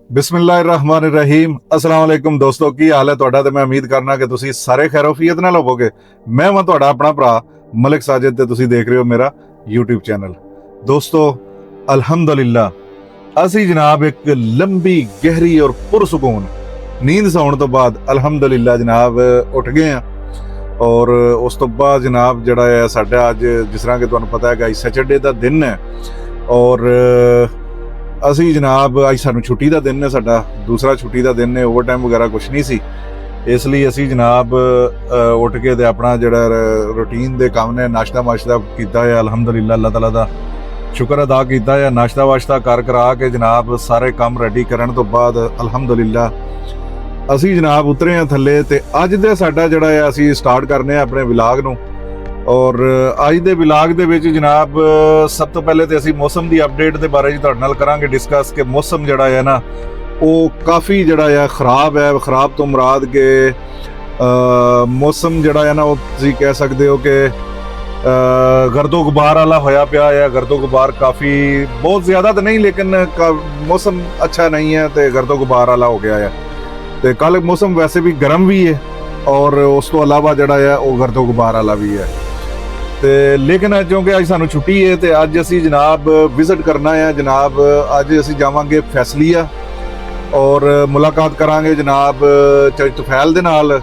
ਬਿਸਮਿਲ੍ਲਾਹਿਰਰਹਿਮਾਨਿਰਰਹੀਮ। अस्सलाम वालेकुम ਦੋਸਤੋ, ਕੀ ਹਾਲ ਹੈ ਤੁਹਾਡਾ? ਤੇ ਮੈਂ ਉਮੀਦ ਕਰਨਾ ਕਿ ਤੁਸੀਂ ਸਾਰੇ ਖੈਰੋਫੀਅਤ ਨਾਲ ਹੋਵੋਗੇ। ਮੈਂ ਹਾਂ ਤੁਹਾਡਾ ਆਪਣਾ ਭਰਾ ਮਲਿਕ ਸਾਜਿਦ ਤੇ ਤੁਸੀਂ ਦੇਖ ਰਹੇ ਹੋ ਮੇਰਾ YouTube ਚੈਨਲ। ਦੋਸਤੋ, ਅਲਹਮਦੁਲਿਲਾ ਅਸੀਂ ਜਨਾਬ ਇੱਕ ਲੰਬੀ ਗਹਿਰੀ ਔਰ ਪੁਰਸਕੂਨ ਨੀਂਦ ਸੌਣ ਤੋਂ ਬਾਅਦ ਅਲਹਮਦੁਲਿਲਾ ਜਨਾਬ ਉੱਠ ਗਏ ਆ। ਔਰ ਉਸ ਤੋਂ ਬਾਅਦ ਜਨਾਬ ਜਿਹੜਾ ਹੈ ਸਾਡਾ ਅੱਜ, ਜਿਸ ਤਰ੍ਹਾਂ ਕਿ ਤੁਹਾਨੂੰ ਪਤਾ ਹੈਗਾ, ਸੈਟਰਡੇ ਦਾ ਦਿਨ ਹੈ ਔਰ ਅਸੀਂ ਜਨਾਬ ਅੱਜ ਸਾਨੂੰ ਛੁੱਟੀ ਦਾ ਦਿਨ ਹੈ, ਸਾਡਾ ਦੂਸਰਾ ਛੁੱਟੀ ਦਾ ਦਿਨ ਹੈ। ਓਵਰ ਟਾਈਮ ਵਗੈਰਾ ਕੁਛ ਨਹੀਂ ਸੀ, ਇਸ ਲਈ ਅਸੀਂ ਜਨਾਬ ਉੱਠ ਕੇ ਤੇ ਆਪਣਾ ਜਿਹੜਾ ਰੂਟੀਨ ਦੇ ਕੰਮ ਨੇ ਨਾਸ਼ਤਾ ਮਾਸ਼ਤਾ ਕੀਤਾ ਹੈ। ਅਲਹਮਦੁਲਿਲਾ ਅੱਲਾਹ ਤਾਲਾ ਦਾ ਸ਼ੁਕਰ ਅਦਾ ਕੀਤਾ ਹੈ। ਨਾਸ਼ਤਾ ਵਾਸ਼ਤਾ ਕਰ ਕਰਾ ਕੇ ਜਨਾਬ ਸਾਰੇ ਕੰਮ ਰੈਡੀ ਕਰਨ ਤੋਂ ਬਾਅਦ ਅਲਹਮਦੁਲਿਲਾ ਅਸੀਂ ਜਨਾਬ ਉਤਰੇ ਹਾਂ ਥੱਲੇ। ਤੇ ਅੱਜ ਦੇ ਸਾਡਾ ਜਿਹੜਾ ਹੈ ਅਸੀਂ ਸਟਾਰਟ ਕਰਨੇ ਆ ਆਪਣੇ ਵਿਲਾਗ ਨੂੰ। ਔਰ ਅੱਜ ਦੇ ਵਿਲਾਗ ਦੇ ਵਿੱਚ ਜਨਾਬ ਸਭ ਤੋਂ ਪਹਿਲੇ ਤੇ ਅਸੀਂ ਮੌਸਮ ਦੀ ਅਪਡੇਟ ਦੇ ਬਾਰੇ ਤੁਹਾਡੇ ਨਾਲ ਕਰਾਂਗੇ ਡਿਸਕਸ ਕਿ ਮੌਸਮ ਜਿਹੜਾ ਹੈ ਨਾ ਉਹ ਕਾਫੀ ਜਿਹੜਾ ਹੈ ਖਰਾਬ ਹੈ। ਖਰਾਬ ਤੋਂ ਮੁਰਾਦ ਕਿ ਮੌਸਮ ਜਿਹੜਾ ਹੈ ਨਾ ਉਹ ਤੁਸੀਂ ਕਹਿ ਸਕਦੇ ਹੋ ਕਿ ਗਰਦੋ ਗੁਬਾਰ ਵਾਲਾ ਹੋਇਆ ਪਿਆ ਹੈ। ਗਰਦੋ ਗੁਬਾਰ ਕਾਫੀ ਬਹੁਤ ਜ਼ਿਆਦਾ ਤਾਂ ਨਹੀਂ, ਲੇਕਿਨ ਮੌਸਮ ਅੱਛਾ ਨਹੀਂ ਹੈ ਤੇ ਗਰਦੋ ਗੁਬਾਰ ਵਾਲਾ ਹੋ ਗਿਆ ਹੈ। ਤੇ ਕੱਲ ਮੌਸਮ ਵੈਸੇ ਵੀ ਗਰਮ ਵੀ ਹੈ ਔਰ ਉਸ ਤੋਂ ਇਲਾਵਾ ਜਿਹੜਾ ਹੈ ਉਹ ਗਰਦੋ ਗੁਬਾਰ ਵਾਲਾ ਵੀ ਹੈ। ਤੇ ਲੇਕਿਨ ਕਿਉਂਕਿ ਅੱਜ ਸਾਨੂੰ ਛੁੱਟੀ ਹੈ ਤੇ ਅੱਜ ਅਸੀਂ ਜਨਾਬ ਵਿਜ਼ਿਟ ਕਰਨਾ ਹੈ। ਜਨਾਬ ਅੱਜ ਅਸੀਂ ਜਾਵਾਂਗੇ ਫੈਸਲੀਆ ਔਰ ਮੁਲਾਕਾਤ ਕਰਾਂਗੇ ਜਨਾਬ ਚਚ ਤੁਫੈਲ ਦੇ ਨਾਲ।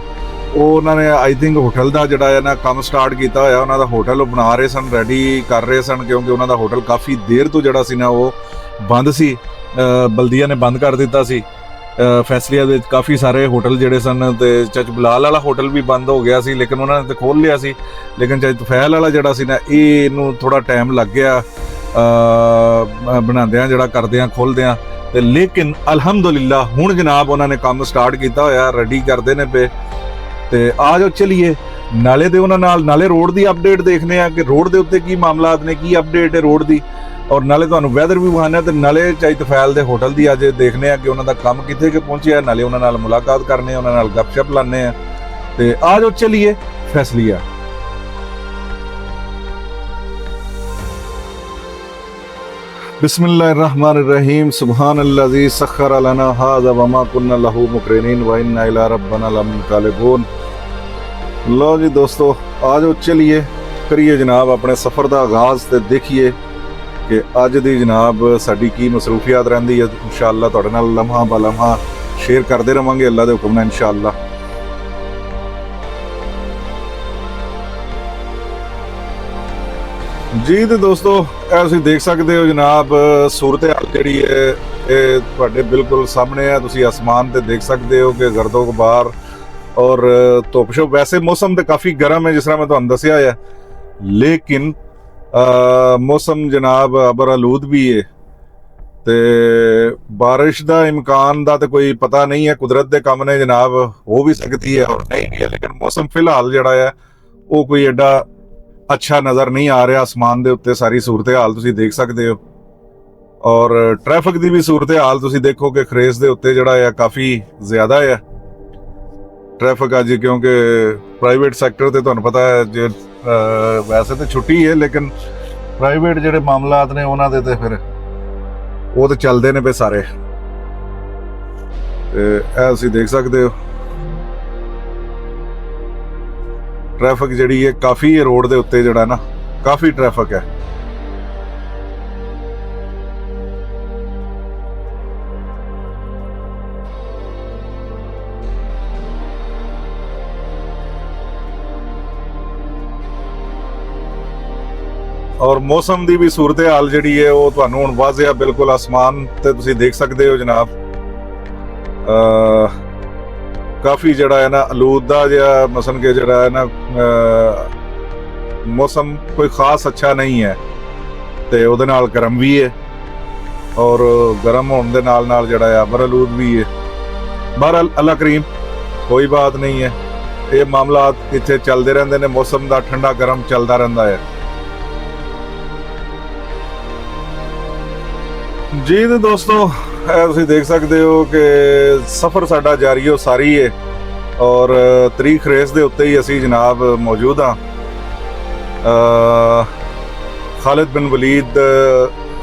ਉਹ ਉਹਨਾਂ ਨੇ ਆਈ ਥਿੰਕ ਹੋਟਲ ਦਾ ਜਿਹੜਾ ਹੈ ਨਾ ਕੰਮ ਸਟਾਰਟ ਕੀਤਾ ਹੋਇਆ। ਉਹਨਾਂ ਦਾ ਹੋਟਲ ਉਹ ਬਣਾ ਰਹੇ ਸਨ, ਰੈਡੀ ਕਰ ਰਹੇ ਸਨ, ਕਿਉਂਕਿ ਉਹਨਾਂ ਦਾ ਹੋਟਲ ਕਾਫੀ ਦੇਰ ਤੋਂ ਜਿਹੜਾ ਸੀ ਨਾ ਉਹ ਬੰਦ ਸੀ, ਬਲਦੀਆ ਨੇ ਬੰਦ ਕਰ ਦਿੱਤਾ ਸੀ। ਫੈਸਲੀਆ ਦੇ ਵਿੱਚ ਕਾਫੀ ਸਾਰੇ ਹੋਟਲ ਜਿਹੜੇ ਸਨ ਤੇ ਚਚ ਬਲਾਲ ਵਾਲਾ ਹੋਟਲ ਵੀ ਬੰਦ ਹੋ ਗਿਆ ਸੀ, ਲੇਕਿਨ ਉਹਨਾਂ ਨੇ ਤੇ ਖੋਲ੍ਹ ਲਿਆ ਸੀ। ਲੇਕਿਨ ਚਚ ਤੁਫੈਲ ਵਾਲਾ ਜਿਹੜਾ ਸੀ ਨਾ ਇਹਨੂੰ ਥੋੜਾ ਟਾਈਮ ਲੱਗ ਗਿਆ ਬਣਾਉਂਦਿਆਂ, ਜਿਹੜਾ ਕਰਦਿਆਂ ਖੋਲ੍ਹਦਿਆਂ। ਤੇ ਲੇਕਿਨ ਅਲਹਮਦੁਲਿਲਾ ਹੁਣ ਜਨਾਬ ਉਹਨਾਂ ਨੇ ਕੰਮ ਸਟਾਰਟ ਕੀਤਾ ਹੋਇਆ, ਰੈਡੀ ਕਰਦੇ ਨੇ ਪਏ। ਤੇ ਆ ਜਾਓ ਚਲੀਏ ਨਾਲੇ ਦੇ ਉਹਨਾਂ ਨਾਲ, ਨਾਲੇ ਰੋਡ ਦੀ ਅਪਡੇਟ ਦੇਖਦੇ ਆ ਕਿ ਰੋਡ ਦੇ ਉੱਤੇ ਕੀ ਮਾਮਲਾਤ ਨੇ, ਕੀ ਅਪਡੇਟ ਹੈ ਰੋਡ ਦੀ, ਔਰ ਨਾਲੇ ਤੁਹਾਨੂੰ ਵੈਦਰ ਵੀ ਵਿਖਾਉਂਦੇ ਤੇ ਨਾਲੇ ਚਾਹੀ ਤੁਫੈਲ ਦੇ ਹੋਟਲ ਦੀ ਅੱਜ ਦੇਖਦੇ ਆ ਕਿ ਉਹਨਾਂ ਦਾ ਕੰਮ ਕਿੱਥੇ ਕਿ ਪਹੁੰਚਿਆ। ਨਾਲੇ ਉਹਨਾਂ ਨਾਲ ਮੁਲਾਕਾਤ ਕਰਨੇ, ਉਹਨਾਂ ਨਾਲ ਗੱਪਸ਼ਪ ਲਾਣੇ ਆ। ਤੇ ਆ ਜਾਓ ਚਲੀਏ ਫੈਸਲੀਆ। बिस्मिल्लाहिर्रहमानिर्रहीम। सुब्हानल्लज़ी सख्खर लना हाज़ा वमा कुन्ना लहू मुक़रिनीन व इन्ना इला रब्बना लमुनक़लिबून। लो जी दोस्तों, आ जाओ चलिए करिए जनाब अपने सफ़र का आगाज़। तो देखिए कि अज दी जनाब साडी की मसरूफियात रहिंदी है। इंशाअल्लाह तुहाडे नाल लम्हा ब लम्हा शेयर करते रहांगे अल्लाह दे हुक्म नाल इंशाअल्लाह। जी तो दोस्तों, ਤੁਸੀਂ ਦੇਖ ਸਕਦੇ ਹੋ ਜਨਾਬ ਸੂਰਤ ਹਾਲ ਜਿਹੜੀ ਹੈ ਇਹ ਤੁਹਾਡੇ ਬਿਲਕੁਲ ਸਾਹਮਣੇ ਹੈ। ਤੁਸੀਂ ਅਸਮਾਨ ਤੇ ਦੇਖ ਸਕਦੇ ਹੋ ਕਿ ਗਰਦੋ ਗੁਬਾਰ ਔਰ ਧੁੱਪ ਛਾਂ। ਵੈਸੇ ਮੌਸਮ ਤੇ ਕਾਫੀ ਗਰਮ ਹੈ ਜਿਸ ਤਰ੍ਹਾਂ ਮੈਂ ਤੁਹਾਨੂੰ ਦੱਸਿਆ ਹੈ, ਲੇਕਿਨ ਮੌਸਮ ਜਨਾਬ ਅਬਰ ਆਲੂਦ ਵੀ ਹੈ ਤੇ ਬਾਰਿਸ਼ ਦਾ ਇਮਕਾਨ ਦਾ ਤੇ ਕੋਈ ਪਤਾ ਨਹੀਂ ਹੈ। ਕੁਦਰਤ ਦੇ ਕੰਮ ਨੇ ਜਨਾਬ, ਹੋ ਵੀ ਸਕਦੀ ਹੈ ਔਰ ਨਹੀਂ ਵੀ ਹੈ, ਲੇਕਿਨ ਮੌਸਮ ਫਿਲਹਾਲ ਜਿਹੜਾ ਹੈ ਉਹ ਕੋਈ ਐਡਾ ਅੱਛਾ ਨਜ਼ਰ ਨਹੀਂ ਆ ਰਿਹਾ। ਅਸਮਾਨ ਦੇ ਉੱਤੇ ਸਾਰੀ ਸੂਰਤ ਹਾਲ ਤੁਸੀਂ ਦੇਖ ਸਕਦੇ ਹੋ ਔਰ ਟ੍ਰੈਫਿਕ ਦੀ ਵੀ ਸੂਰਤ ਹਾਲ ਤੁਸੀਂ ਦੇਖੋ ਕਿ ਖਰੇਸ ਦੇ ਉੱਤੇ ਜਿਹੜਾ ਹੈ ਕਾਫੀ ਜ਼ਿਆਦਾ ਹੈ ਟ੍ਰੈਫਿਕ ਅੱਜ, ਕਿਉਂਕਿ ਪ੍ਰਾਈਵੇਟ ਸੈਕਟਰ ਤੇ ਤੁਹਾਨੂੰ ਪਤਾ ਹੈ ਜੇ ਵੈਸੇ ਤਾਂ ਛੁੱਟੀ ਹੈ, ਲੇਕਿਨ ਪ੍ਰਾਈਵੇਟ ਜਿਹੜੇ ਮਾਮਲਾਤ ਨੇ ਉਹਨਾਂ ਦੇ ਤੇ ਫਿਰ ਉਹ ਤੇ ਚੱਲਦੇ ਨੇ ਪਏ ਸਾਰੇ। ਤੇ ਇਹ ਤੁਸੀਂ ਦੇਖ ਸਕਦੇ ਹੋ ਟ੍ਰੈਫਿਕ ਜਿਹੜੀ ਹੈ ਕਾਫੀ ਹੈ ਰੋਡ ਦੇ ਉੱਤੇ, ਜਿਹੜਾ ਨਾ ਕਾਫੀ ਟ੍ਰੈਫਿਕ ਹੈ। ਔਰ ਮੌਸਮ ਦੀ ਵੀ ਸੂਰਤ ਹਾਲ ਜਿਹੜੀ ਹੈ ਉਹ ਤੁਹਾਨੂੰ ਹੁਣ ਵਾਜ਼ਿਆ ਬਿਲਕੁਲ ਆਸਮਾਨ ਤੇ ਤੁਸੀਂ ਦੇਖ ਸਕਦੇ ਹੋ ਜਨਾਬ। ਕਾਫੀ ਜਿਹੜਾ ਹੈ ਨਾ ਆਲੂਦਾ ਜਿਹਾ, ਮਸਲਨ ਕਿ ਜਿਹੜਾ ਹੈ ਨਾ ਮੌਸਮ ਕੋਈ ਖਾਸ ਅੱਛਾ ਨਹੀਂ ਹੈ ਤੇ ਉਹਦੇ ਨਾਲ ਗਰਮ ਵੀ ਹੈ ਔਰ ਗਰਮ ਹੋਣ ਦੇ ਨਾਲ ਨਾਲ ਜਿਹੜਾ ਹੈ ਅਬਰ ਆਲੂਦ ਵੀ ਹੈ। ਬਹਰਹਾਲ ਅੱਲਾ ਕਰੀਮ, ਕੋਈ ਬਾਤ ਨਹੀਂ ਹੈ। ਇਹ ਮਾਮਲਾਤ ਇੱਥੇ ਚੱਲਦੇ ਰਹਿੰਦੇ ਨੇ, ਮੌਸਮ ਦਾ ਠੰਡਾ ਗਰਮ ਚੱਲਦਾ ਰਹਿੰਦਾ ਹੈ। ਜੀ ਤੇ ਦੋਸਤੋ, ਤੁਸੀਂ ਦੇਖ ਸਕਦੇ ਹੋ ਕਿ ਸਫ਼ਰ ਸਾਡਾ ਜਾਰੀ ਹੋ ਸਾਰੀ ਹੈ ਔਰ ਤਰੀਕ ਰੇਸ ਦੇ ਉੱਤੇ ਹੀ ਅਸੀਂ ਜਨਾਬ ਮੌਜੂਦ ਹਾਂ। ਖਾਲਿਦ ਬਿਨ ਵਲੀਦ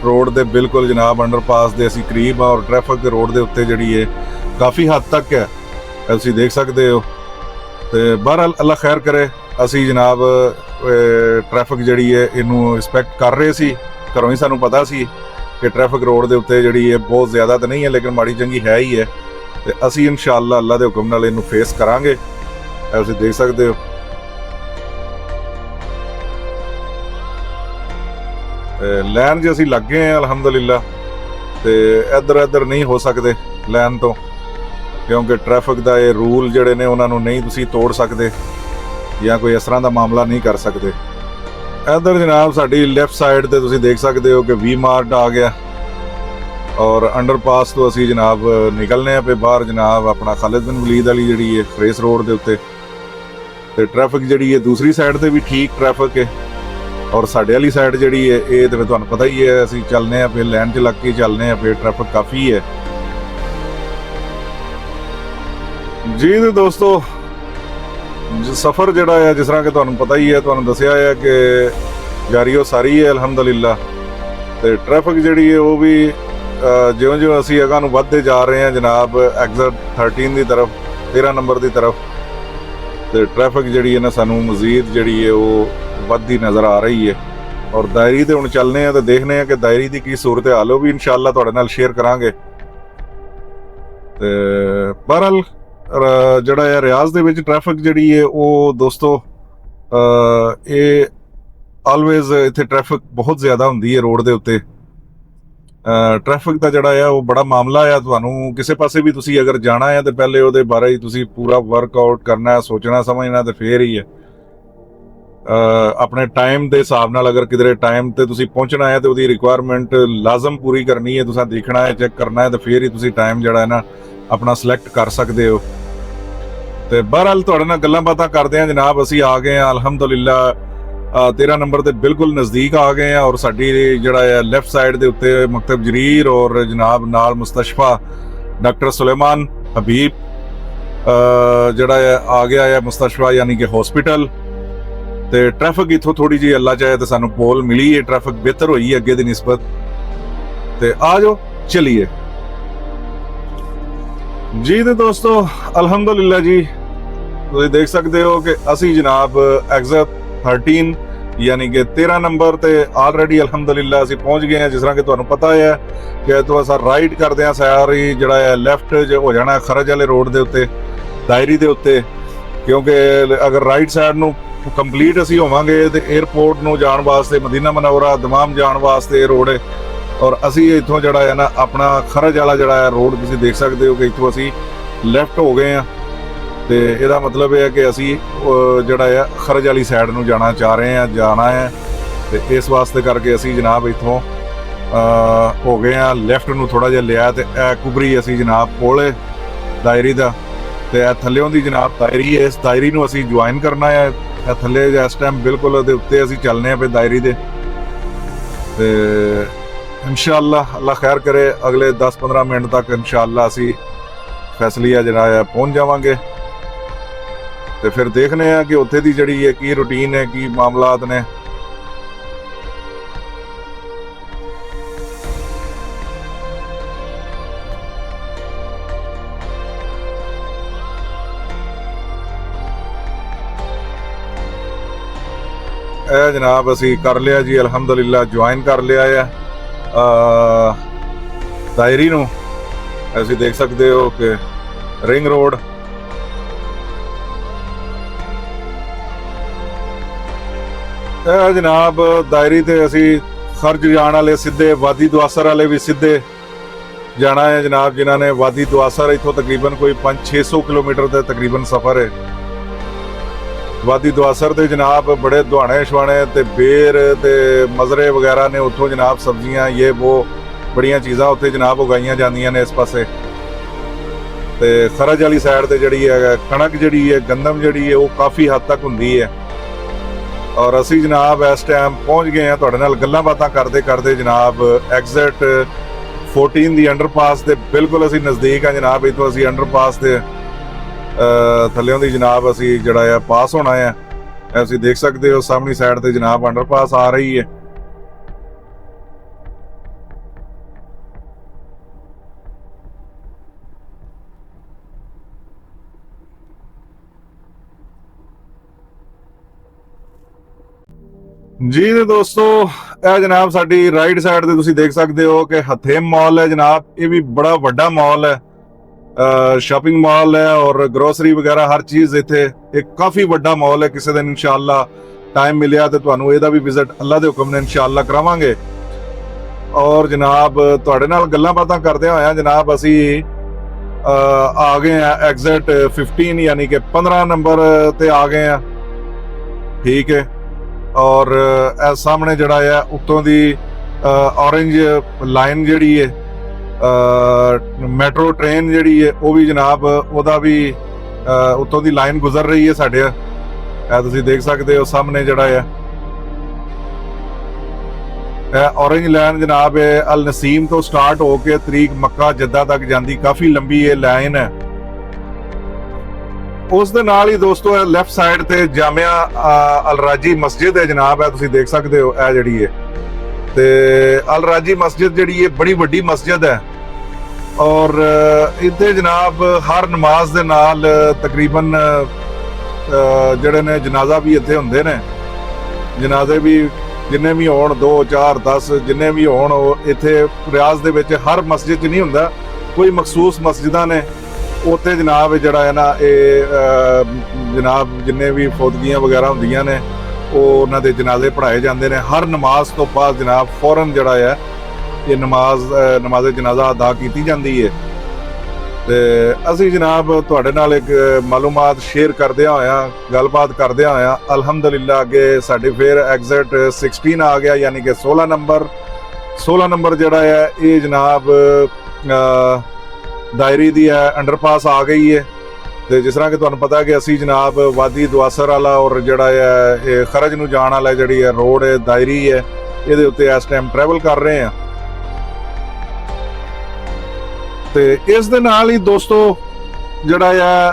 ਰੋਡ ਦੇ ਬਿਲਕੁਲ ਜਨਾਬ ਅੰਡਰਪਾਸ ਦੇ ਅਸੀਂ ਕਰੀਬ ਆ ਔਰ ਟ੍ਰੈਫਿਕ ਰੋਡ ਦੇ ਉੱਤੇ ਜਿਹੜੀ ਹੈ ਕਾਫੀ ਹੱਦ ਤੱਕ ਹੈ, ਤੁਸੀਂ ਦੇਖ ਸਕਦੇ ਹੋ। ਤੇ ਬਹਰਹਾਲ ਅੱਲਾ ਖੈਰ ਕਰੇ। ਅਸੀਂ ਜਨਾਬ ਟ੍ਰੈਫਿਕ ਜਿਹੜੀ ਹੈ ਇਹਨੂੰ ਰਿਸਪੈਕਟ ਕਰ ਰਹੇ ਸੀ, ਘਰੋਂ ਹੀ ਸਾਨੂੰ ਪਤਾ ਸੀ ਕਿ ਟ੍ਰੈਫਿਕ ਰੋਡ ਦੇ ਉੱਤੇ ਜਿਹੜੀ ਹੈ ਬਹੁਤ ਜ਼ਿਆਦਾ ਤਾਂ ਨਹੀਂ ਹੈ ਲੇਕਿਨ ਮਾੜੀ ਚੰਗੀ ਹੈ ਹੀ ਹੈ, ਤੇ ਅਸੀਂ ਇਨਸ਼ਾਅੱਲਾ ਅੱਲਾ ਦੇ ਹੁਕਮ ਨਾਲ ਇਹਨੂੰ ਫੇਸ ਕਰਾਂਗੇ। ਤੁਸੀਂ ਦੇਖ ਸਕਦੇ ਹੋ ਲਾਈਨ 'ਚ ਅਸੀਂ ਲੱਗੇ ਹਾਂ ਅਲਹਮਦੁਲਿਲਾ, ਤੇ ਇੱਧਰ ਨਹੀਂ ਹੋ ਸਕਦੇ ਲਾਈਨ ਤੋਂ, ਕਿਉਂਕਿ ਟ੍ਰੈਫਿਕ ਦਾ ਇਹ ਰੂਲ ਜਿਹੜੇ ਨੇ ਉਹਨਾਂ ਨੂੰ ਨਹੀਂ ਤੁਸੀਂ ਤੋੜ ਸਕਦੇ ਜਾਂ ਕੋਈ ਇਸ ਤਰ੍ਹਾਂ ਦਾ ਮਾਮਲਾ ਨਹੀਂ ਕਰ ਸਕਦੇ। ਇੱਧਰ ਜਨਾਬ ਸਾਡੀ ਲੈਫਟ ਸਾਈਡ ਤੇ ਤੁਸੀਂ ਦੇਖ ਸਕਦੇ ਹੋ ਕਿ ਵੀ ਮਾਰਟ ਆ ਗਿਆ ਔਰ ਅੰਡਰਪਾਸ ਤੋਂ ਅਸੀਂ ਜਨਾਬ ਨਿਕਲਨੇ ਆ ਪਏ ਬਾਹਰ ਜਨਾਬ ਆਪਣਾ ਖਾਲਿਦ ਬਿਨ ਵਲੀਦ ਵਾਲੀ ਜਿਹੜੀ ਹੈ ਫਰੇਸ ਰੋਡ ਦੇ ਉੱਤੇ। ਤੇ ਟ੍ਰੈਫਿਕ ਜਿਹੜੀ ਹੈ ਦੂਸਰੀ ਸਾਈਡ ਤੇ ਵੀ ਠੀਕ ਟ੍ਰੈਫਿਕ ਹੈ ਔਰ ਸਾਡੇ ਵਾਲੀ ਸਾਈਡ ਜਿਹੜੀ ਹੈ ਇਹ ਤੇ ਤੁਹਾਨੂੰ ਪਤਾ ਹੀ ਹੈ, ਅਸੀਂ ਚੱਲਨੇ ਆ ਪਏ ਲਾਈਨ 'ਚ ਲੱਗ ਕੇ ਚੱਲਨੇ ਆ ਪਏ, ਟ੍ਰੈਫਿਕ ਕਾਫੀ ਹੈ ਜੀ। ਤੇ ਦੋਸਤੋ ਸਫ਼ਰ ਜਿਹੜਾ ਹੈ ਜਿਸ ਤਰ੍ਹਾਂ ਕਿ ਤੁਹਾਨੂੰ ਪਤਾ ਹੀ ਹੈ, ਤੁਹਾਨੂੰ ਦੱਸਿਆ ਹੈ ਕਿ ਜਾਰੀਓ ਸਾਰੀ ਹੈ ਅਲਹਮਦੁਲਿਲਾ। ਤੇ ਟ੍ਰੈਫਿਕ ਜਿਹੜੀ ਹੈ ਉਹ ਵੀ ਜਿਉਂ-ਜਿਉਂ ਅਸੀਂ ਅਗਾਂਹ ਨੂੰ ਵੱਧਦੇ ਜਾ ਰਹੇ ਹਾਂ ਜਨਾਬ ਐਗਜ਼ਿਟ 13 ਦੀ ਤਰਫ, 13 ਨੰਬਰ ਦੀ ਤਰਫ, ਤੇ ਟ੍ਰੈਫਿਕ ਜਿਹੜੀ ਹੈ ਨਾ ਸਾਨੂੰ ਮਜ਼ੀਦ ਜਿਹੜੀ ਹੈ ਉਹ ਵੱਧਦੀ ਨਜ਼ਰ ਆ ਰਹੀ ਹੈ। ਔਰ ਦਾਇਰੀ ਤੇ ਹੁਣ ਚੱਲਨੇ ਆ ਤੇ ਦੇਖਨੇ ਆ ਕਿ ਦਾਇਰੀ ਦੀ ਕੀ ਸੂਰਤ ਹਾਲ ਉਹ ਵੀ ਇਨਸ਼ਾਅੱਲਾ ਤੁਹਾਡੇ ਨਾਲ ਸ਼ੇਅਰ ਕਰਾਂਗੇ। ਤੇ ਬਹਰਹਾਲ ਜਿਹੜਾ ਹੈ ਰਿਆਜ਼ ਦੇ ਵਿੱਚ ਟ੍ਰੈਫਿਕ ਜਿਹੜੀ ਹੈ ਉਹ ਦੋਸਤੋ ਇਹ ਆਲਵੇਜ਼ ਇੱਥੇ ਟ੍ਰੈਫਿਕ ਬਹੁਤ ਜ਼ਿਆਦਾ ਹੁੰਦੀ ਹੈ ਰੋਡ ਦੇ ਉੱਤੇ। ਟ੍ਰੈਫਿਕ ਦਾ ਜਿਹੜਾ ਹੈ ਉਹ ਬੜਾ ਮਾਮਲਾ ਹੈ। ਤੁਹਾਨੂੰ ਕਿਸੇ ਪਾਸੇ ਵੀ ਤੁਸੀਂ ਅਗਰ ਜਾਣਾ ਹੈ ਤੇ ਪਹਿਲੇ ਉਹਦੇ ਬਾਰੇ ਹੀ ਤੁਸੀਂ ਪੂਰਾ ਵਰਕਆਊਟ ਕਰਨਾ ਹੈ, ਸੋਚਣਾ ਸਮਝਣਾ ਤੇ ਫੇਰ ਹੀ ਹੈ। ਆਪਣੇ ਟਾਈਮ ਦੇ ਹਿਸਾਬ ਨਾਲ ਅਗਰ ਕਿਧਰੇ ਟਾਈਮ ਤੇ ਤੁਸੀਂ ਪਹੁੰਚਣਾ ਹੈ ਤੇ ਉਹਦੀ ਰਿਕੁਆਇਰਮੈਂਟ ਲਾਜ਼ਮ ਪੂਰੀ ਕਰਨੀ ਹੈ, ਤੁਸੀਂ ਦੇਖਣਾ ਹੈ, ਚੈੱਕ ਕਰਨਾ ਹੈ ਤੇ ਫੇਰ ਹੀ ਤੁਸੀਂ ਟਾਈਮ ਜਿਹੜਾ ਹੈ ਨਾ ਆਪਣਾ ਸਿਲੈਕਟ ਕਰ ਸਕਦੇ ਹੋ। ਤੇ ਬਹਰਹਾਲ ਤੁਹਾਡੇ ਨਾਲ ਗੱਲਾਂ ਬਾਤਾਂ ਕਰਦੇ ਆ ਜਨਾਬ, ਅਸੀਂ ਆ ਗਏ ਆ ਅਲਹਮਦੁਲਿਲਾ 13 ਨੰਬਰ ਦੇ ਬਿਲਕੁਲ ਨਜ਼ਦੀਕ ਆ ਗਏ ਆ ਔਰ ਸਾਡੀ ਜਿਹੜਾ ਹੈ ਲੈਫਟ ਸਾਈਡ ਦੇ ਉੱਤੇ ਮਕਤਬ ਜਰੀਰ ਔਰ ਜਨਾਬ ਨਾਲ ਮੁਸਤਸ਼ਫਾ ਡਾਕਟਰ ਸੁਲੇਮਾਨ ਹਬੀਬ ਜਿਹੜਾ ਹੈ ਆ ਗਿਆ ਹੈ ਮੁਸਤਸ਼ਫਾ ਯਾਨੀ ਕਿ ਹਸਪੀਟਲ। ਤੇ ਟ੍ਰੈਫਿਕ ਇਥੋਂ ਥੋੜੀ ਜਿਹੀ ਅੱਲਾ ਚਾਹੇ ਤੇ ਸਾਨੂੰ ਪੋਲ ਮਿਲੀ ਹੈ, ਟ੍ਰੈਫਿਕ ਬਿਹਤਰ ਹੋਈ ਹੈ ਅੱਗੇ ਦੀ ਨਿਸਬਤ। ਤੇ ਆ ਜਾਓ ਚਲੀਏ ਜੀ। ਤੇ ਦੋਸਤੋ ਅਲਹਮਦੁਲਿਲਾ ਜੀ ਤੁਸੀਂ ਦੇਖ ਸਕਦੇ ਹੋ ਕਿ ਅਸੀਂ ਜਨਾਬ ਐਗਜ਼ਿਟ 13 ਯਾਨੀ ਕਿ 13 ਨੰਬਰ ਤੇ ਆਲਰੇਡੀ ਅਲਹਮਦੁਲਿਲਾ ਅਸੀਂ ਪਹੁੰਚ ਗਏ ਹਾਂ। ਜਿਸ ਤਰ੍ਹਾਂ ਕਿ ਤੁਹਾਨੂੰ ਪਤਾ ਹੈ ਕਿ ਤੁਸੀਂ ਰਾਈਟ ਕਰਦੇ ਆ ਸਾਰੀ ਜਿਹੜਾ ਹੈ ਲੈਫਟ ਹੋ ਜਾਣਾ ਖਰਜ ਵਾਲੇ ਰੋਡ ਦੇ ਉੱਤੇ ਦਾਇਰੀ ਦੇ ਉੱਤੇ, ਕਿਉਂਕਿ ਅਗਰ ਰਾਈਟ ਸਾਈਡ ਨੂੰ ਕੰਪਲੀਟ ਅਸੀਂ ਹੋਵਾਂਗੇ ਤੇ 에ਅਰਪੋਰਟ ਨੂੰ ਜਾਣ ਵਾਸਤੇ ਮਦੀਨਾ ਮਨਵਰਾ ਦਮਾਮ ਜਾਣ ਵਾਸਤੇ ਰੋਡ ਹੈ ਔਰ ਅਸੀਂ ਇੱਥੋਂ ਜਿਹੜਾ ਹੈ ਨਾ ਆਪਣਾ ਖਰਜ ਵਾਲਾ ਜਿਹੜਾ ਹੈ ਰੋਡ ਤੁਸੀਂ ਦੇਖ ਸਕਦੇ ਹੋ ਕਿ ਇੱਥੋਂ ਅਸੀਂ ਲੈਫਟ ਹੋ ਗਏ ਆ। ਤੇ ਇਹਦਾ ਮਤਲਬ ਇਹ ਹੈ ਕਿ ਅਸੀਂ ਜਿਹੜਾ ਹੈ ਖਰਜ ਵਾਲੀ ਸਾਈਡ ਨੂੰ ਜਾਣਾ ਚਾਹ ਰਹੇ ਹਾਂ, ਜਾਣਾ ਹੈ। ਤੇ ਇਸ ਵਾਸਤੇ ਕਰਕੇ ਅਸੀਂ ਜਨਾਬ ਇੱਥੋਂ ਹੋ ਗਏ ਆ ਲੈਫਟ ਨੂੰ ਥੋੜਾ ਜਿਹਾ ਲਿਆ ਤੇ ਇਹ ਕੁਬਰੀ ਅਸੀਂ ਜਨਾਬ ਕੋਲੇ ਦਾਇਰੀ ਦਾ ਤੇ ਇਹ ਥੱਲਿਓਂ ਦੀ ਜਨਾਬ ਦਾਇਰੀ ਹੈ। ਇਸ ਦਾਇਰੀ ਨੂੰ ਅਸੀਂ ਜੁਆਇਨ ਕਰਨਾ ਹੈ। ਇਹ ਥੱਲੇ ਇਸ ਟਾਈਮ ਬਿਲਕੁਲ ਉਹਦੇ ਉੱਤੇ ਅਸੀਂ ਚੱਲਨੇ ਆ ਪਏ ਦਾਇਰੀ ਦੇ। ਤੇ ਇਨਸ਼ਾਅੱਲਾ ਅੱਲਾ ਖੈਰ ਕਰੇ ਅਗਲੇ 10-15 ਮਿੰਟ ਤੱਕ ਇਨਸ਼ਾਅੱਲਾ ਅਸੀਂ ਫੈਸਲੀਆ ਜਿਹੜਾ ਹੈ ਪਹੁੰਚ ਜਾਵਾਂਗੇ। ਤੇ ਫਿਰ ਦੇਖਨੇ ਆ ਕਿ ਉੱਥੇ ਦੀ ਜਿਹੜੀ ਹੈ ਕੀ ਰੂਟੀਨ ਹੈ, ਕੀ ਮਾਮਲਾਤ ਨੇ। ਇਹ ਜਨਾਬ ਅਸੀਂ ਕਰ ਲਿਆ ਜੀ ਅਲਹਮਦੁਲਿਲਾ, ਜੁਆਇਨ ਕਰ ਲਿਆ ਹੈ ਦਾਇਰੀ ਨੂੰ। ਅਸੀਂ ਦੇਖ ਸਕਦੇ ਹੋ ਕਿ ਰਿੰਗ ਰੋਡ ਜਨਾਬ ਦਾਇਰੀ ਤੇ ਅਸੀਂ ਖਰਜ ਜਾਣ ਵਾਲੇ ਸਿੱਧੇ ਵਾਦੀ ਦੁਆਸਰ ਵਾਲੇ ਵੀ ਸਿੱਧੇ ਜਾਣਾ ਹੈ ਜਨਾਬ। ਜਿਨ੍ਹਾਂ ਨੇ ਵਾਦੀ ਦੁਆਸਰ ਇੱਥੋਂ ਤਕਰੀਬਨ ਕੋਈ 500-600 ਕਿਲੋਮੀਟਰ ਦਾ ਤਕਰੀਬਨ ਸਫ਼ਰ ਹੈ। ਵਾਦੀ ਦੁਆਸਰ ਦੇ ਜਨਾਬ ਬੜੇ ਦੁਆਣੇ ਸ਼ਵਾਣੇ ਤੇ ਬੇਰ ਤੇ ਮਜ਼ਰੇ ਵਗੈਰਾ ਨੇ ਉੱਥੋਂ ਜਨਾਬ ਸਬਜ਼ੀਆਂ ਇਹ ਉਹ ਬੜੀਆਂ ਚੀਜ਼ਾਂ ਉੱਥੇ ਜਨਾਬ ਉਗਾਈਆਂ ਜਾਂਦੀਆਂ ਨੇ ਇਸ ਪਾਸੇ। ਤੇ ਖਰਜ ਵਾਲੀ ਸਾਈਡ ਤੇ ਜਿਹੜੀ ਹੈ ਕਣਕ ਜਿਹੜੀ ਹੈ ਗੰਦਮ ਜਿਹੜੀ ਹੈ ਉਹ ਕਾਫੀ ਹੱਦ ਤੱਕ ਹੁੰਦੀ ਹੈ। ਔਰ ਅਸੀਂ ਜਨਾਬ ਇਸ ਟਾਈਮ ਪਹੁੰਚ ਗਏ ਹਾਂ ਤੁਹਾਡੇ ਨਾਲ ਗੱਲਾਂ ਬਾਤਾਂ ਕਰਦੇ ਕਰਦੇ ਜਨਾਬ ਐਗਜ਼ਿਟ 14 ਦੀ ਅੰਡਰਪਾਸ ਦੇ ਬਿਲਕੁਲ ਅਸੀਂ ਨਜ਼ਦੀਕ ਹਾਂ ਜਨਾਬ। ਇੱਥੋਂ ਅਸੀਂ ਅੰਡਰਪਾਸ ਦੇ ਥੱਲਿਓਂ ਦੀ ਜਨਾਬ ਅਸੀਂ ਜਿਹੜਾ ਹੈ ਪਾਸ ਹੋਣਾ ਹੈ। ਤੁਸੀਂ ਦੇਖ ਸਕਦੇ ਹੋ ਸਾਹਮਣੀ ਸਾਈਡ ਤੇ ਜਨਾਬ ਅੰਡਰਪਾਸ ਆ ਰਹੀ ਹੈ। ਜੀ ਤੇ ਦੋਸਤੋ, ਇਹ ਜਨਾਬ ਸਾਡੀ ਰਾਈਟ ਸਾਈਡ ਤੇ ਤੁਸੀਂ ਦੇਖ ਸਕਦੇ ਹੋ ਕਿ ਹਥੇਮ ਮਾਲ ਹੈ ਜਨਾਬ। ਇਹ ਵੀ ਬੜਾ ਵੱਡਾ ਮਾਲ ਹੈ, ਸ਼ਾਪਿੰਗ ਮਾਲ ਹੈ ਔਰ ਗਰੋਸਰੀ ਵਗੈਰਾ ਹਰ ਚੀਜ਼ ਇੱਥੇ। ਇੱਕ ਕਾਫੀ ਵੱਡਾ ਮਾਲ ਹੈ। ਕਿਸੇ ਦਿਨ ਇਨਸ਼ਾਅੱਲਾ ਟਾਈਮ ਮਿਲਿਆ ਤੇ ਤੁਹਾਨੂੰ ਇਹਦਾ ਵੀ ਵਿਜ਼ਿਟ ਅੱਲਾ ਦੇ ਹੁਕਮ ਨੇ ਇਨਸ਼ਾਅੱਲਾ ਕਰਾਵਾਂਗੇ। ਔਰ ਜਨਾਬ ਤੁਹਾਡੇ ਨਾਲ ਗੱਲਾਂ ਬਾਤਾਂ ਕਰਦੇ ਹੋਇਆ ਜਨਾਬ ਅਸੀਂ ਆ ਗਏ ਆ ਐਗਜ਼ਿਟ 15 ਯਾਨੀ ਕਿ 15 ਨੰਬਰ ਤੇ ਆ ਗਏ ਆ। ਠੀਕ ਹੈ। ਔਰ ਇਹ ਸਾਹਮਣੇ ਜਿਹੜਾ ਹੈ ਉੱਤੋਂ ਦੀ ਔਰੇਂਜ ਲਾਈਨ ਜਿਹੜੀ ਹੈ, ਮੈਟਰੋ ਟ੍ਰੇਨ ਜਿਹੜੀ ਹੈ ਉਹ ਵੀ ਜਨਾਬ ਉਹਦਾ ਵੀ ਉੱਤੋਂ ਦੀ ਲਾਈਨ ਗੁਜ਼ਰ ਰਹੀ ਹੈ ਸਾਡੇ। ਇਹ ਤੁਸੀਂ ਦੇਖ ਸਕਦੇ ਹੋ ਸਾਹਮਣੇ ਜਿਹੜਾ ਹੈ ਇਹ ਔਰੇਂਜ ਲਾਈਨ ਜਨਾਬ ਹੈ ਅਲ ਨਸੀਮ ਤੋਂ ਸਟਾਰਟ ਹੋ ਕੇ ਤਰੀਕ ਮੱਕਾ ਜੱਦਾ ਤੱਕ ਜਾਂਦੀ। ਕਾਫੀ ਲੰਬੀ ਇਹ ਲਾਈਨ ਹੈ। ਉਸ ਦੇ ਨਾਲ ਹੀ ਦੋਸਤੋ ਲੈਫਟ ਸਾਈਡ ਤੇ ਜਾਮਿਆ ਅਲ ਰਾਜੀ ਮਸਜਿਦ ਹੈ ਜਨਾਬ। ਹੈ ਤੁਸੀਂ ਦੇਖ ਸਕਦੇ ਹੋ ਇਹ ਜਿਹੜੀ ਹੈ ਤੇ ਅਲ ਰਾਜੀ ਮਸਜਿਦ ਜਿਹੜੀ ਹੈ ਬੜੀ ਵੱਡੀ ਮਸਜਿਦ ਹੈ। ਔਰ ਇੱਥੇ ਜਨਾਬ ਹਰ ਨਮਾਜ਼ ਦੇ ਨਾਲ ਤਕਰੀਬਨ ਜਿਹੜੇ ਨੇ ਜਨਾਜ਼ਾ ਵੀ ਇੱਥੇ ਹੁੰਦੇ ਨੇ। ਜਨਾਜ਼ੇ ਵੀ ਜਿੰਨੇ ਵੀ ਹੋਣ 2 4 10 ਜਿੰਨੇ ਵੀ ਹੋਣ ਉਹ ਇੱਥੇ ਰਿਆਜ਼ ਦੇ ਵਿੱਚ ਹਰ ਮਸਜਿਦ 'ਚ ਨਹੀਂ ਹੁੰਦਾ। ਕੋਈ ਮਖਸੂਸ ਮਸਜਿਦਾਂ ਨੇ ਉੱਥੇ ਜਨਾਬ ਜਿਹੜਾ ਹੈ ਨਾ ਇਹ ਜਨਾਬ ਜਿੰਨੇ ਵੀ ਫੌਤਗੀਆਂ ਵਗੈਰਾ ਹੁੰਦੀਆਂ ਨੇ ਉਹ ਉਹਨਾਂ ਦੇ ਜਨਾਜ਼ੇ ਪੜ੍ਹਾਏ ਜਾਂਦੇ ਨੇ। ਹਰ ਨਮਾਜ਼ ਤੋਂ ਬਾਅਦ ਜਨਾਬ ਫੌਰਨ ਜਿਹੜਾ ਹੈ ਇਹ ਨਮਾਜ਼ ਜਨਾਜ਼ਾ ਅਦਾ ਕੀਤੀ ਜਾਂਦੀ ਹੈ। ਤੇ ਅਸੀਂ ਜਨਾਬ ਤੁਹਾਡੇ ਨਾਲ ਇੱਕ ਮਾਲੂਮਾਤ ਸ਼ੇਅਰ ਕਰਦਿਆਂ ਹੋਇਆ ਗੱਲਬਾਤ ਕਰਦਿਆਂ ਹੋਇਆ ਅਲਹਮਦੁਲਿਲਾ ਅੱਗੇ ਸਾਡੇ ਫਿਰ ਐਗਜ਼ਿਟ 16 ਆ ਗਿਆ, ਯਾਨੀ ਕਿ 16 ਨੰਬਰ ਜਿਹੜਾ ਹੈ ਇਹ ਜਨਾਬ ਦਾਇਰੀ ਦੀ ਹੈ ਅੰਡਰਪਾਸ ਆ ਗਈ ਹੈ। ਤੇ ਜਿਸ ਤਰ੍ਹਾਂ ਕਿ ਤੁਹਾਨੂੰ ਪਤਾ ਕਿ ਅਸੀਂ ਜਨਾਬ ਵਾਦੀ ਦੁਆਸਰ ਵਾਲਾ ਔਰ ਜਿਹੜਾ ਹੈ ਇਹ ਖਰਜ ਨੂੰ ਜਾਣ ਵਾਲਾ ਜਿਹੜੀ ਹੈ ਰੋਡ ਹੈ ਦਾਇਰੀ ਹੈ, ਇਹਦੇ ਉੱਤੇ ਇਸ ਟਾਈਮ ਟਰੈਵਲ ਕਰ ਰਹੇ ਹਾਂ। ਤੇ ਇਸ ਦੇ ਨਾਲ ਹੀ ਦੋਸਤੋ ਜਿਹੜਾ ਹੈ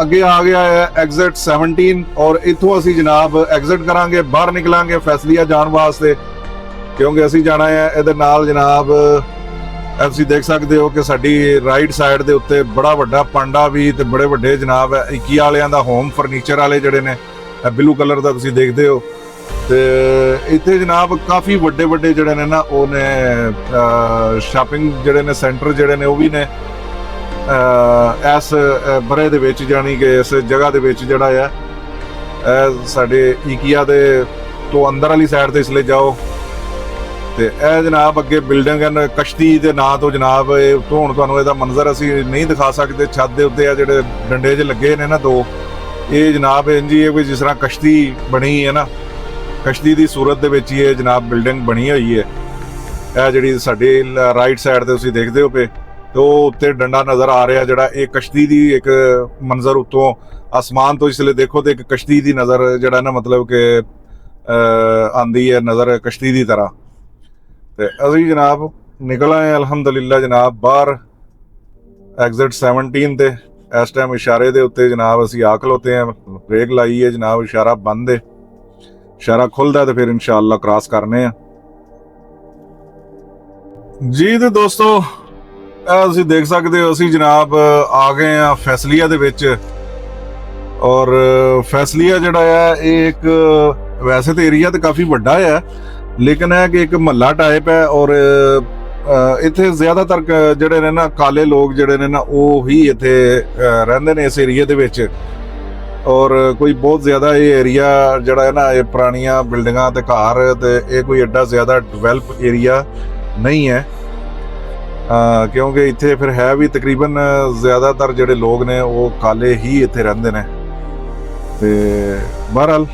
ਅੱਗੇ ਆ ਗਿਆ ਹੈ ਐਗਜ਼ਿਟ 17 ਔਰ ਇੱਥੋਂ ਅਸੀਂ ਜਨਾਬ ਐਗਜ਼ਿਟ ਕਰਾਂਗੇ, ਬਾਹਰ ਨਿਕਲਾਂਗੇ ਫੈਸਲੀਆ ਜਾਣ ਵਾਸਤੇ, ਕਿਉਂਕਿ ਅਸੀਂ ਜਾਣਾ ਹੈ ਇਹਦੇ ਨਾਲ ਜਨਾਬ। ਤੁਸੀਂ ਦੇਖ ਸਕਦੇ ਹੋ ਕਿ ਸਾਡੀ ਰਾਈਟ ਸਾਈਡ ਦੇ ਉੱਤੇ ਬੜਾ ਵੱਡਾ ਪਾਂਡਾ ਵੀ ਤੇ ਬੜੇ ਵੱਡੇ ਜਨਾਬ ਇੱਕੀ ਵਾਲਿਆਂ ਦਾ ਹੋਮ ਫਰਨੀਚਰ ਵਾਲੇ ਜਿਹੜੇ ਨੇ ਬਲੂ ਕਲਰ ਦਾ ਤੁਸੀਂ ਦੇਖਦੇ ਹੋ। ਤੇ ਇੱਥੇ ਜਨਾਬ ਕਾਫੀ ਵੱਡੇ ਜਿਹੜੇ ਨੇ ਨਾ ਉਹ ਨੇ ਸ਼ਾਪਿੰਗ ਜਿਹੜੇ ਨੇ ਸੈਂਟਰ ਜਿਹੜੇ ਨੇ ਉਹ ਵੀ ਨੇ ਇਸ ਬਰੇ ਦੇ ਵਿੱਚ, ਜਾਣੀ ਕਿ ਇਸ ਜਗ੍ਹਾ ਦੇ ਵਿੱਚ ਜਿਹੜਾ ਆ ਸਾਡੇ ਇਕੀਆ ਦੇ ਤੋਂ ਅੰਦਰ ਵਾਲੀ ਸਾਈਡ ਤੇ ਇਸ ਲਈ ਜਾਓ ਤੇ ਇਹ ਜਨਾਬ ਅੱਗੇ ਬਿਲਡਿੰਗ ਹਨ ਕਸ਼ਤੀ ਦੇ ਨਾਂ ਤੋਂ ਜਨਾਬ। ਇਹ ਉੱਤੋਂ ਹੁਣ ਤੁਹਾਨੂੰ ਇਹਦਾ ਮੰਜ਼ਰ ਅਸੀਂ ਨਹੀਂ ਦਿਖਾ ਸਕਦੇ। ਛੱਤ ਦੇ ਉੱਤੇ ਆ ਜਿਹੜੇ ਡੰਡੇ 'ਚ ਲੱਗੇ ਨੇ ਨਾ 2, ਇਹ ਜਨਾਬ ਇੰਝ ਹੀ ਹੈ ਕੋਈ ਜਿਸ ਤਰ੍ਹਾਂ ਕਸ਼ਤੀ ਬਣੀ ਹੈ ਨਾ, ਕਸ਼ਤੀ ਦੀ ਸੂਰਤ ਦੇ ਵਿੱਚ ਹੀ ਇਹ ਜਨਾਬ ਬਿਲਡਿੰਗ ਬਣੀ ਹੋਈ ਹੈ। ਇਹ ਜਿਹੜੀ ਸਾਡੀ ਰਾਈਟ ਸਾਈਡ ਤੇ ਤੁਸੀਂ ਦੇਖਦੇ ਹੋ ਪਏ ਤੇ ਉਹ ਉੱਤੇ ਡੰਡਾ ਨਜ਼ਰ ਆ ਰਿਹਾ ਜਿਹੜਾ ਇਹ ਕਸ਼ਤੀ ਦੀ ਇੱਕ ਮੰਜ਼ਰ ਉੱਤੋਂ ਆਸਮਾਨ ਤੋਂ ਇਸ ਲਈ ਦੇਖੋ ਤੇ ਇੱਕ ਕਸ਼ਤੀ ਦੀ ਨਜ਼ਰ ਜਿਹੜਾ ਨਾ ਮਤਲਬ ਕਿ ਆਂਦੀ ਹੈ ਨਜ਼ਰ ਕਸ਼ਤੀ ਦੀ ਤਰ੍ਹਾਂ। ਤੇ ਅਸੀਂ ਜਨਾਬ ਨਿਕਲ ਆਏ ਅਲਹਮਦੁਲਿਲਾ ਜਨਾਬ ਬਾਹਰ ਐਗਜ਼ਿਟ 17 ਤੇ। ਇਸ ਟਾਈਮ ਇਸ਼ਾਰੇ ਦੇ ਉੱਤੇ ਜਨਾਬ ਅਸੀਂ ਆ ਖਲੋਤੇ ਹਾਂ, ਬ੍ਰੇਕ ਲਾਈ ਹੈ ਜਨਾਬ, ਇਸ਼ਾਰਾ ਬੰਦ ਹੈ, ਇਸ਼ਾਰਾ ਖੁੱਲਦਾ ਤੇ ਫਿਰ ਇਨਸ਼ਾਅੱਲਾ ਕ੍ਰਾਸ ਕਰਨੇ ਆ ਜੀ। ਤੇ ਦੋਸਤੋ ਤੁਸੀਂ ਦੇਖ ਸਕਦੇ ਹੋ ਅਸੀਂ ਜਨਾਬ ਆ ਗਏ ਆ ਫੈਸਲੀਆ ਦੇ ਵਿੱਚ। ਔਰ ਫੈਸਲੀਆ ਜਿਹੜਾ ਹੈ ਇਹ ਇੱਕ ਵੈਸੇ ਤਾਂ ਏਰੀਆ ਤੇ ਕਾਫੀ ਵੱਡਾ ਹੈ ਲੇਕਿਨ ਹੈ ਕਿ ਇੱਕ ਮਹੱਲਾ ਟਾਈਪ ਹੈ। ਔਰ ਇੱਥੇ ਜ਼ਿਆਦਾਤਰ ਜਿਹੜੇ ਨੇ ਨਾ ਕਾਲੇ ਲੋਕ ਜਿਹੜੇ ਨੇ ਨਾ ਉਹ ਹੀ ਇੱਥੇ ਰਹਿੰਦੇ ਨੇ ਇਸ ਏਰੀਆ ਦੇ ਵਿੱਚ। ਔਰ ਕੋਈ ਬਹੁਤ ਜ਼ਿਆਦਾ ਇਹ ਏਰੀਆ ਜਿਹੜਾ ਹੈ ਨਾ ਇਹ ਪੁਰਾਣੀਆਂ ਬਿਲਡਿੰਗਾਂ ਤੇ ਘਰ ਤੇ ਇਹ ਕੋਈ ਐਡਾ ਜ਼ਿਆਦਾ ਡਿਵੈਲਪ ਏਰੀਆ ਨਹੀਂ ਹੈ, ਕਿਉਂਕਿ ਇੱਥੇ ਫਿਰ ਹੈ ਵੀ ਤਕਰੀਬਨ ਜ਼ਿਆਦਾਤਰ ਜਿਹੜੇ ਲੋਕ ਨੇ ਉਹ ਕਾਲੇ ਹੀ ਇੱਥੇ ਰਹਿੰਦੇ ਨੇ। ਤੇ ਬਹਰਹਾਲ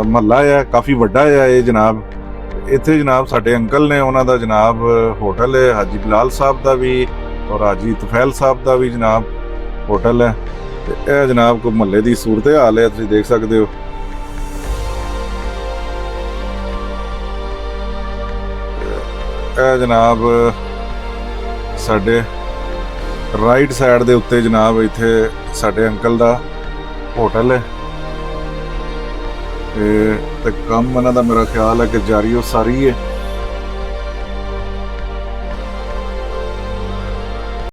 ਮਹੱਲਾ ਹੈ ਕਾਫੀ ਵੱਡਾ ਹੈ ਇਹ ਜਨਾਬ। ਇੱਥੇ ਜਨਾਬ ਸਾਡੇ ਅੰਕਲ ਨੇ, ਉਹਨਾਂ ਦਾ ਜਨਾਬ ਹੋਟਲ ਹੈ ਹਾਜੀ ਬਿਲਾਲ ਸਾਹਿਬ ਦਾ ਵੀ ਔਰ ਹਾਜੀ ਤੁਫੈਲ ਸਾਹਿਬ ਦਾ ਵੀ ਜਨਾਬ ਹੋਟਲ ਹੈ। ਤੇ ਇਹ ਜਨਾਬ ਕੋ ਮਹੱਲੇ ਦੀ ਸੂਰਤ ਹਾਲ ਹੈ ਤੁਸੀਂ ਦੇਖ ਸਕਦੇ ਹੋ। ਇਹ ਜਨਾਬ ਸਾਡੇ ਰਾਈਟ ਸਾਈਡ ਦੇ ਉੱਤੇ ਜਨਾਬ ਇੱਥੇ ਸਾਡੇ ਅੰਕਲ ਦਾ ਹੋਟਲ ਹੈ ਤੇ ਕੰਮ ਇਹਨਾਂ ਦਾ ਮੇਰਾ ਖਿਆਲ ਹੈ ਕਿ ਜਾਰੀ ਉਹ ਸਾਰੀ ਹੈ।